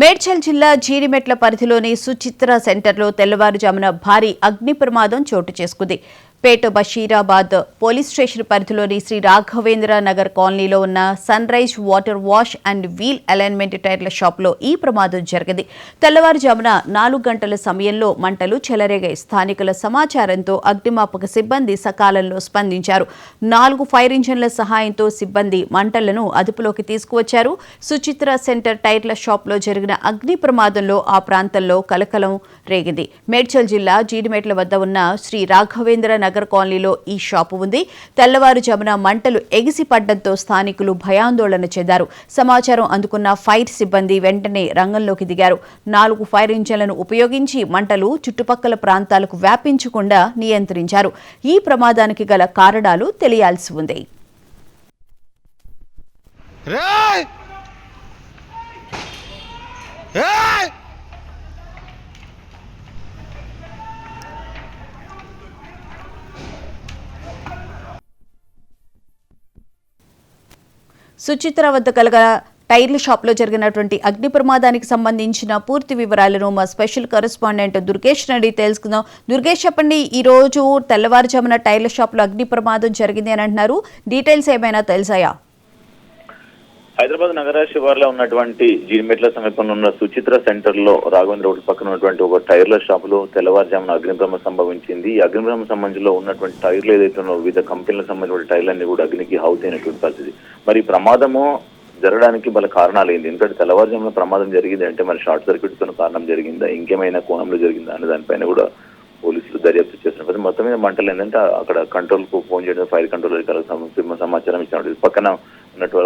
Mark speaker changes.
Speaker 1: మేడ్చల్ జిల్లా జీడిమెట్ల పరిధిలోని సుచిత్ర సెంటర్లో తెల్లవారుజామున భారీ అగ్ని ప్రమాదం చోటు చేసుకుంది. పేట బషీరాబాద్ పోలీస్ స్టేషన్ పరిధిలోని శ్రీ రాఘవేంద్ర నగర్ కాలనీలో ఉన్న sunrise water wash and wheel alignment టైర్ల షాప్లో ఈ ప్రమాదం జరిగింది. తెల్లవారుజామున 4 గంటల సమయంలో మంటలు చెలరేగాయి. స్థానికుల సమాచారంతో అగ్నిమాపక సిబ్బంది సకాలంలో స్పందించారు. 4 ఫైర్ ఇంజన్ల సహాయంతో సిబ్బంది మంటలను అదుపులోకి తీసుకువచ్చారు. సుచిత్ర సెంటర్ టైర్ల షాప్లో జరిగిన అగ్ని ప్రమాదంలో ఆ ప్రాంతంలో కలకలం రేగింది. మేడ్చల్ జిల్లా జీడిమెట్ల వద్ద ఉన్న శ్రీ రాఘవేంద్ర నగర్ కాలనీలో ఈ షాపు ఉంది. తెల్లవారుజామున మంటలు ఎగిసిపడ్డంతో స్థానికులు భయాందోళన చెందారు. సమాచారం అందుకున్న ఫైర్ సిబ్బంది వెంటనే రంగంలోకి దిగారు. 4 ఫైర్ ఇంజన్లను ఉపయోగించి మంటలు చుట్టుపక్కల ప్రాంతాలకు వ్యాపించకుండా నియంత్రించారు. ఈ ప్రమాదానికి గల కారణాలు తెలియాల్సి ఉంది. సుచిత్ర వద్ద కలగ టైర్ల షాప్లో జరిగినటువంటి అగ్ని ప్రమాదానికి సంబంధించిన పూర్తి వివరాలను మా స్పెషల్ కరెస్పాండెంట్ దుర్గేష్ రెడ్డి తెలుసుకుందాం. దుర్గేష్, చెప్పండి, ఈ రోజు తెల్లవారుజామున టైర్ల షాప్లో అగ్ని ప్రమాదం జరిగింది అని అంటున్నారు. డీటెయిల్స్ ఏమైనా తెలుసాయా?
Speaker 2: హైదరాబాద్ నగర శివార్లో ఉన్నటువంటి జీడిమెట్ల సమీపంలో ఉన్న సుచిత్ర సెంటర్ లో రాఘవేంద్ర రోడ్డు పక్కన ఉన్నటువంటి ఒక టైర్ల షాపులో తెల్లవారుజామున అగ్నిప్రమాదం సంభవించింది. ఈ అగ్నిప్రమాదం సంబంధించిన ఉన్నటువంటి టైర్లు ఏదైతే ఉన్నాయో వివిధ కంపెనీలకు సంబంధించిన టైర్లన్నీ కూడా అగ్నికి హౌతైనటువంటి పరిస్థితి. మరి ప్రమాదము జరగడానికి వాళ్ళ కారణాలు ఏంటి? ఎందుకంటే తెల్లవారుజామున ప్రమాదం జరిగింది అంటే మరి షార్ట్ సర్క్యూట్ తో కారణం జరిగిందా, ఇంకేమైనా కోణంలో జరిగిందా అనే దానిపైన కూడా పోలీసులు దర్యాప్తు చేస్తున్నారు. మొత్తం మీద మంటలు ఏంటంటే అక్కడ కంట్రోల్ కు ఫోన్ చేయడం, ఫైర్ కంట్రోల్ అధికారులకు సమాచారం ఇచ్చినప్పుడు పక్కన ఉన్నటువంటి